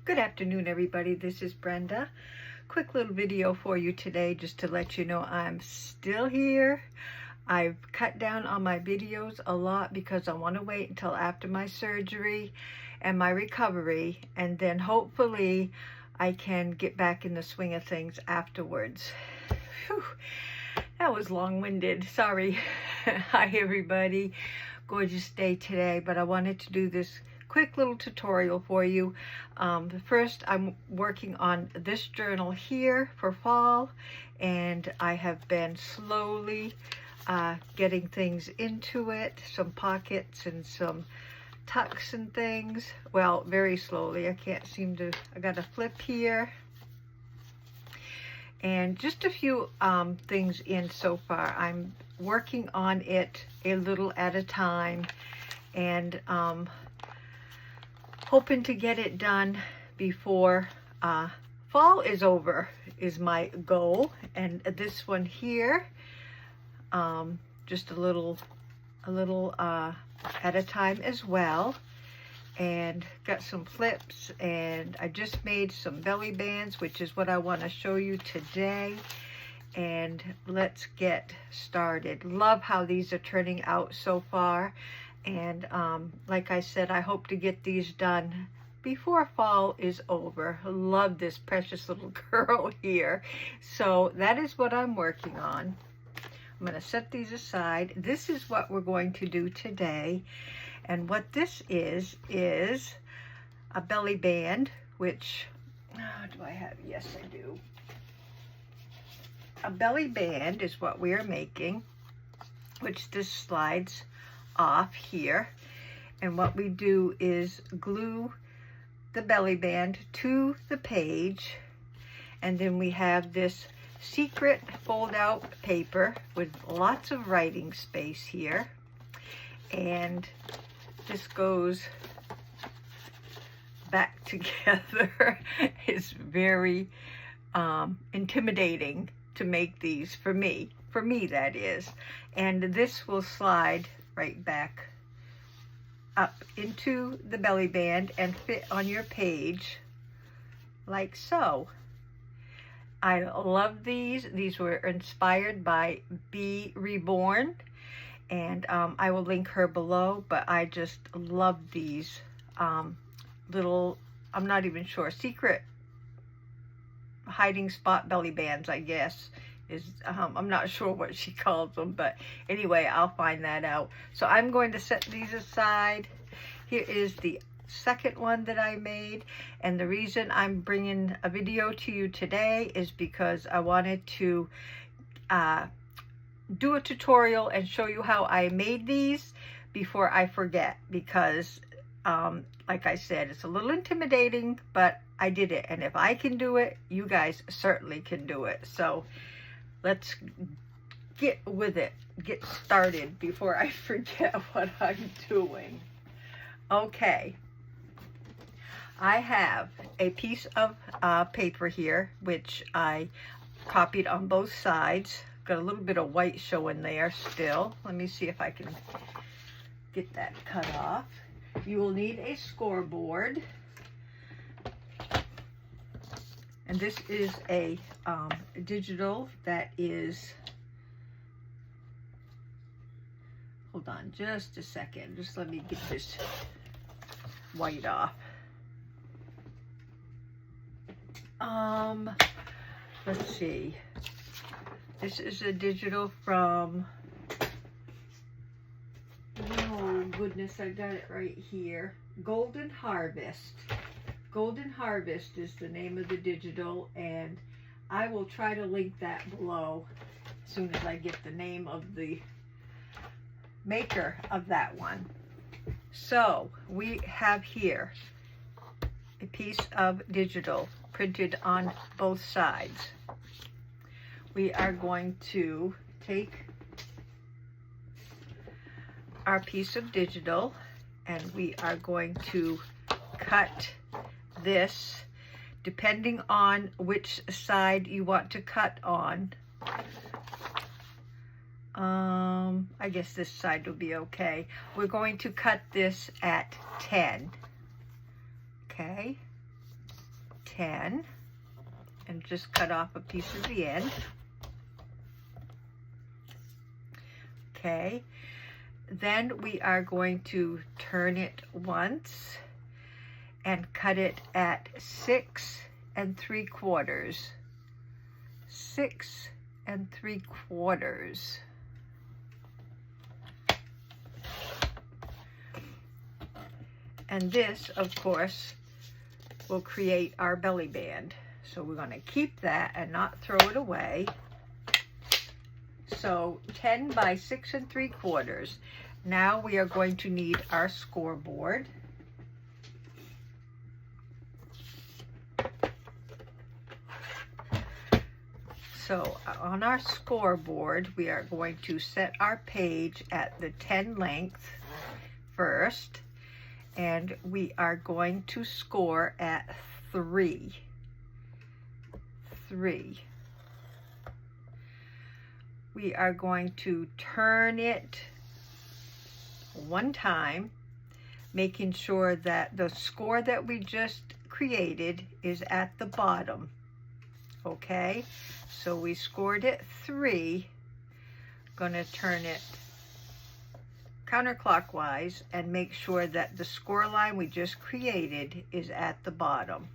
Good afternoon, everybody. This is Brenda. Quick little video for you today just to let you know I'm still here. I've cut down on my videos a lot because I want to wait until after my surgery and my recovery, and then hopefully I can get back in the swing of things afterwards. Whew. That was long-winded. Sorry. Hi, everybody. Gorgeous day today, but I wanted to do this quick little tutorial for you. First, I'm working on this journal here for fall, and I have been slowly getting things into it, some pockets and some tucks and things. Well, very slowly. I can't seem to, I got a flip here. And just a few things in so far. I'm working on it a little at a time, and hoping to get it done before fall is over is my goal. And this one here, just a little at a time as well. And got some flips, and I just made some belly bands, which is what I want to show you today. And let's get started. Love how these are turning out so far. And like I said, I hope to get these done before fall is over. Love this precious little girl here. So that is what I'm working on. I'm going to set these aside. This is what we're going to do today. And what this is a belly band, which, do I have? Yes, I do. A belly band is what we are making, which this slides off here. And what we do is glue the belly band to the page. And then we have this secret fold out paper with lots of writing space here. And this goes back together. It's very intimidating to make these for me that is. And this will slide right back up into the belly band and fit on your page like so. I love these. These were inspired by Reborn. And I will link her below, but I just love these little, I'm not even sure, secret hiding spot belly bands, I guess. I'm not sure what she calls them, but anyway, I'll find that out. So I'm going to set these aside. Here is the second one that I made, and the reason I'm bringing a video to you today is because I wanted to do a tutorial and show you how I made these before I forget, because like I said, it's a little intimidating, but I did it, and if I can do it, you guys certainly can do it. So let's get with it, get started before I forget what I'm doing. Okay, I have a piece of paper here which I copied on both sides. Got a little bit of white showing there still. Let me see if I can get that cut off. You will need a scoreboard. And this is a digital that is, hold on just a second. Just let me get this white off. Let's see. This is a digital from, oh goodness, I got it right here. Golden Harvest. Golden Harvest is the name of the digital, and I will try to link that below as soon as I get the name of the maker of that one. So we have here a piece of digital printed on both sides. We are going to take our piece of digital, and we are going to cut this depending on which side you want to cut on. I guess this side will be okay. We're going to cut this at 10. Okay. 10 and just cut off a piece of the end. Okay, then we are going to turn it once and cut it at 6 3/4. 6 3/4. And this, of course, will create our belly band. So we're going to keep that and not throw it away. So 10 by 6 3/4. Now we are going to need our scoreboard. So on our scoreboard, we are going to set our page at the 10 length first, and we are going to score at 3. 3. We are going to turn it one time, making sure that the score that we just created is at the bottom. Okay, so we scored it 3. Gonna turn it counterclockwise and make sure that the score line we just created is at the bottom.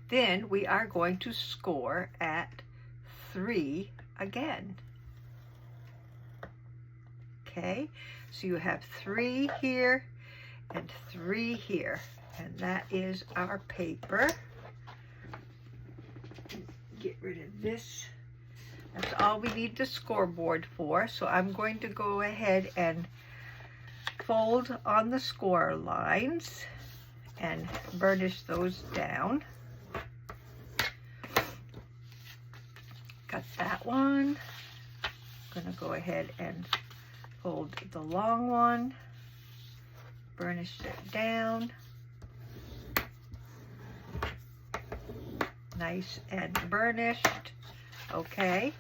Then we are going to score at 3 again. Okay, so you have 3 here and 3 here, and that is our paper. Get rid of this. That's all we need the scoreboard for. So I'm going to go ahead and fold on the score lines and burnish those down. Got that one. I'm going to go ahead and fold the long one, burnish it down. Nice and burnished. Okay,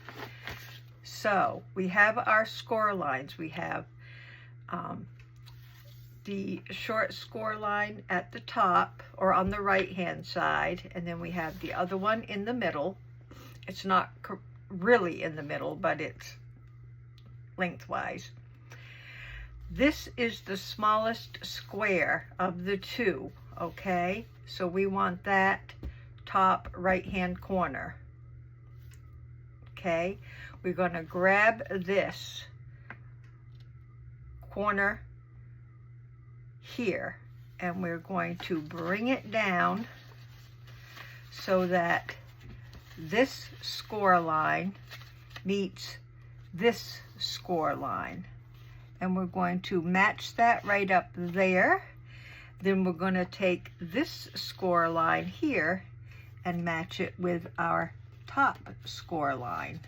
so we have our score lines. We have the short score line at the top or on the right hand side, and then we have the other one in the middle. It's not really in the middle, but it's lengthwise. This is the smallest square of the two. Okay, so we want that top right hand corner. Okay, we're going to grab this corner here and we're going to bring it down so that this score line meets this score line, and we're going to match that right up there. Then we're going to take this score line here and match it with our top score line.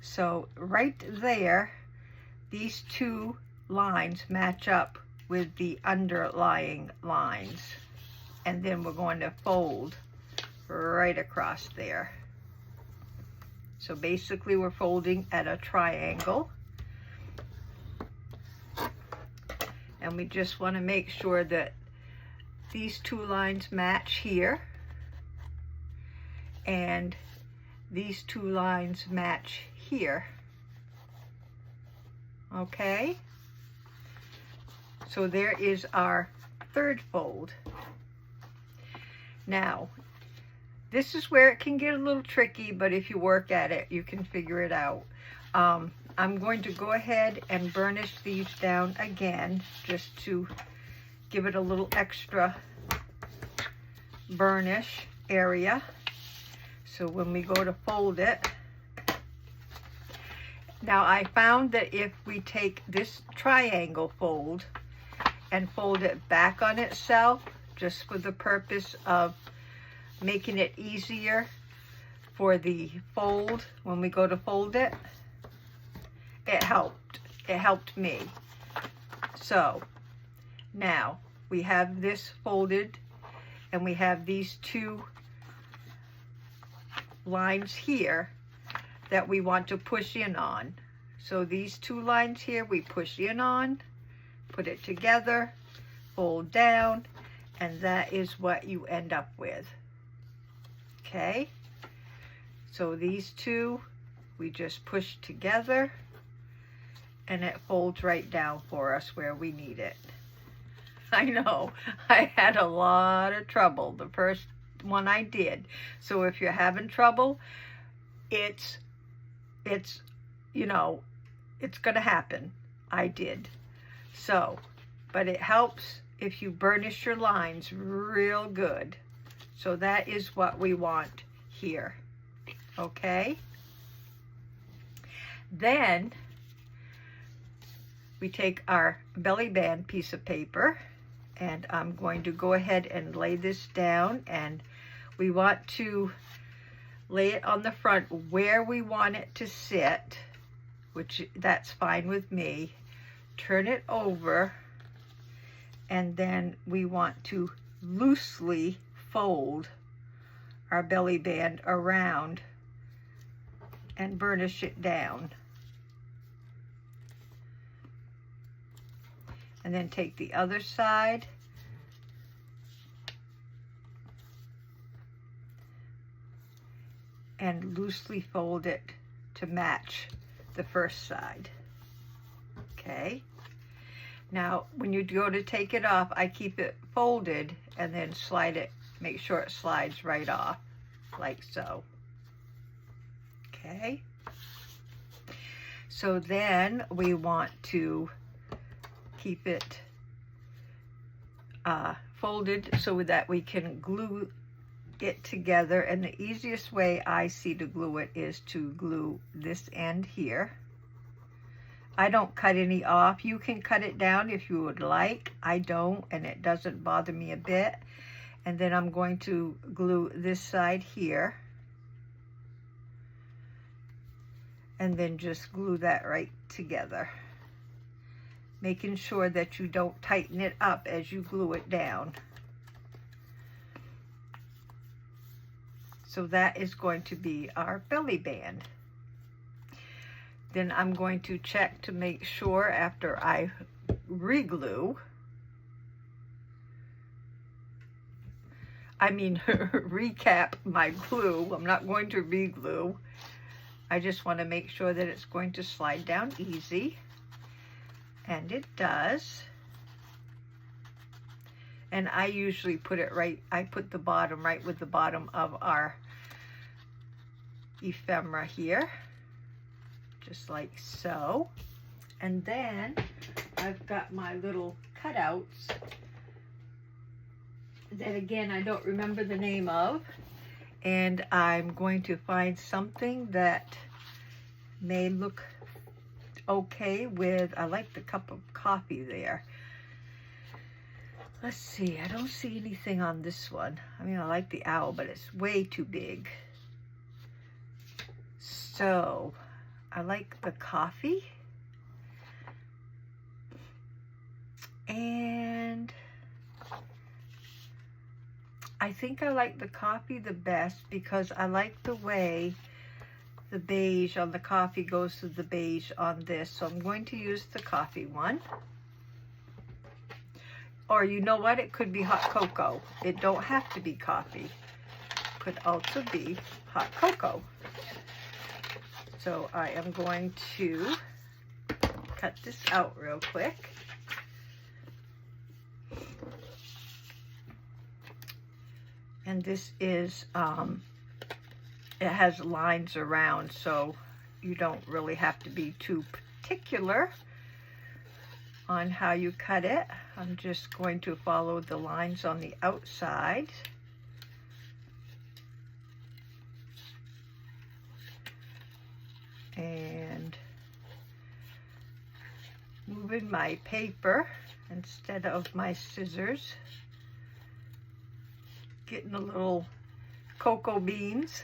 So right there, these two lines match up with the underlying lines, and then we're going to fold right across there. So basically we're folding at a triangle, and we just want to make sure that these two lines match here and these two lines match here. Okay, so there is our third fold. Now this is where it can get a little tricky, but if you work at it you can figure it out. I'm going to go ahead and burnish these down again just to give it a little extra burnish area. So when we go to fold it, now I found that if we take this triangle fold and fold it back on itself, just for the purpose of making it easier for the fold when we go to fold it, it helped me. So now we have this folded and we have these two lines here that we want to push in on. So these two lines here we push in on, put it together, fold down, and that is what you end up with. Okay, so these two we just push together and it folds right down for us where we need it. I know, I had a lot of trouble the first one I did. So if you're having trouble, it's you know, it's gonna happen. I did. So, but it helps if you burnish your lines real good. So that is what we want here. Okay? Then we take our belly band piece of paper, and I'm going to go ahead and lay this down, and we want to lay it on the front where we want it to sit, which that's fine with me. Turn it over, and then we want to loosely fold our belly band around and burnish it down. And then take the other side and loosely fold it to match the first side. Okay. Now, when you go to take it off, I keep it folded and then slide it, make sure it slides right off, like so. Okay. So then we want to keep it folded so that we can glue it together. And the easiest way I see to glue it is to glue this end here. I don't cut any off. You can cut it down if you would like. I don't, and it doesn't bother me a bit. And then I'm going to glue this side here. And then just glue that right together, making sure that you don't tighten it up as you glue it down. So that is going to be our belly band. Then I'm going to check to make sure after I re-glue, recap my glue. I'm not going to re-glue. I just want to make sure that it's going to slide down easy. And it does. And I usually put it right, I put the bottom right with the bottom of our ephemera here, just like so. And then I've got my little cutouts that, again, I don't remember the name of, and I'm going to find something that may look okay with, I like the cup of coffee there. Let's see, I don't see anything on this one. I mean, I like the owl, but it's way too big. So, I like the coffee. And I think I like the coffee the best because I like the way the beige on the coffee goes to the beige on this. So I'm going to use the coffee one. Or you know what? It could be hot cocoa. It don't have to be coffee. It could also be hot cocoa. So I am going to cut this out real quick. And this is, it has lines around, so you don't really have to be too particular on how you cut it. I'm just going to follow the lines on the outside. And moving my paper instead of my scissors. Getting a little cocoa beans.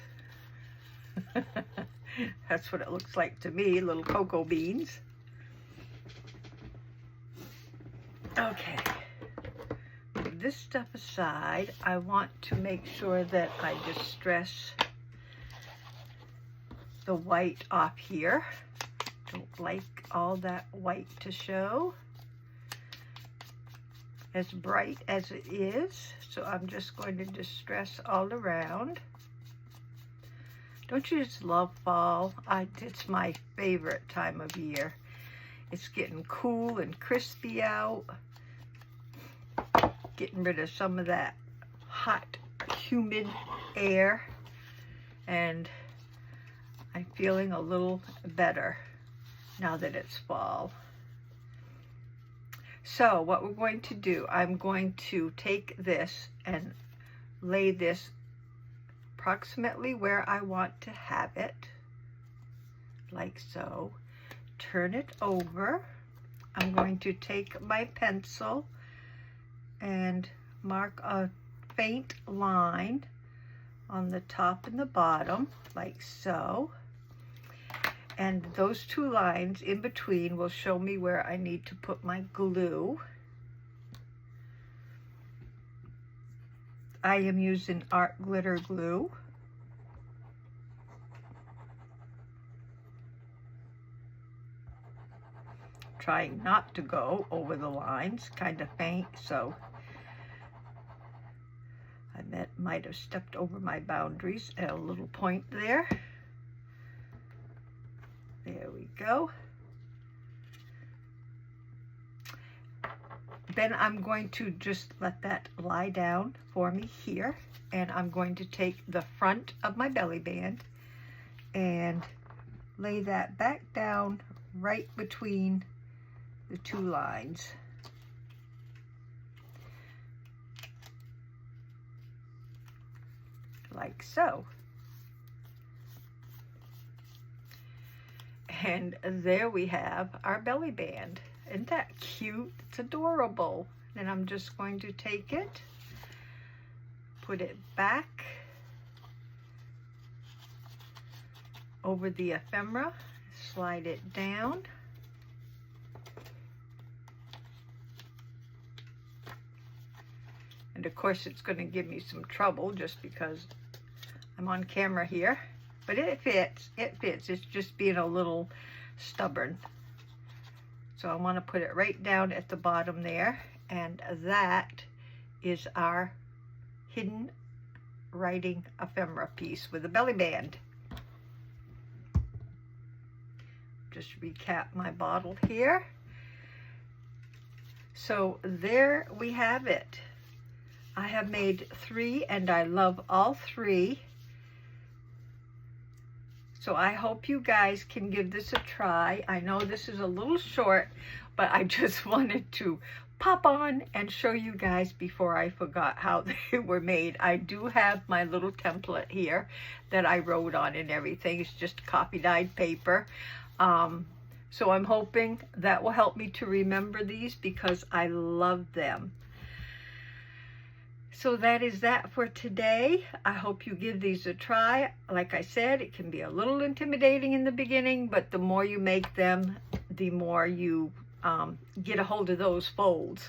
That's what it looks like to me, little cocoa beans. Okay, move this stuff aside. I want to make sure that I distress the white off here. Don't like all that white to show. as bright as it is. So I'm just going to distress all around. Don't you just love fall? It's my favorite time of year. It's getting cool and crispy out. Getting rid of some of that hot, humid air. And I'm feeling a little better now that it's fall. So what we're going to do, I'm going to take this and lay this approximately where I want to have it, like so. Turn it over. I'm going to take my pencil and mark a faint line on the top and the bottom, like so. And those two lines in between will show me where I need to put my glue. I am using art glitter glue. Trying not to go over the lines, kind of faint, so I might have stepped over my boundaries at a little point there. There we go. Then I'm going to just let that lie down for me here, and I'm going to take the front of my belly band and lay that back down right between the two lines. Like so. And there we have our belly band. Isn't that cute? It's adorable. And I'm just going to take it, put it back over the ephemera, slide it down. And of course it's going to give me some trouble just because I'm on camera here. But it fits, it's just being a little stubborn. So I want to put it right down at the bottom there, and that is our hidden writing ephemera piece with a belly band. Just recap my bottle here. So there we have it. I have made 3 and I love all 3. So I hope you guys can give this a try. I know this is a little short, but I just wanted to pop on and show you guys before I forgot how they were made. I do have my little template here that I wrote on and everything. It's just copy dyed paper. So I'm hoping that will help me to remember these because I love them. So that is that for today. I hope you give these a try. Like I said, it can be a little intimidating in the beginning, but the more you make them, the more you get a hold of those folds.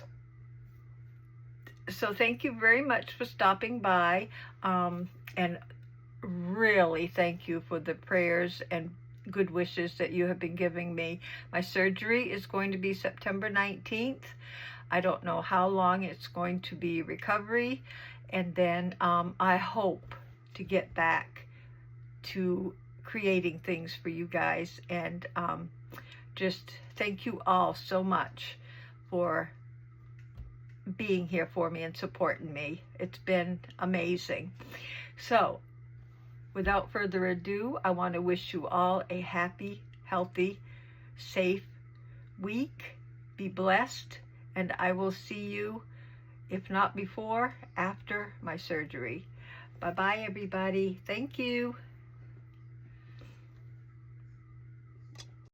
So thank you very much for stopping by, and really thank you for the prayers and good wishes that you have been giving me. My surgery is going to be September 19th. I don't know how long it's going to be recovery, and then I hope to get back to creating things for you guys, and just thank you all so much for being here for me and supporting me. It's been amazing. So without further ado, I want to wish you all a happy, healthy, safe week. Be blessed. And I will see you, if not before, after my surgery. Bye-bye, everybody. Thank you.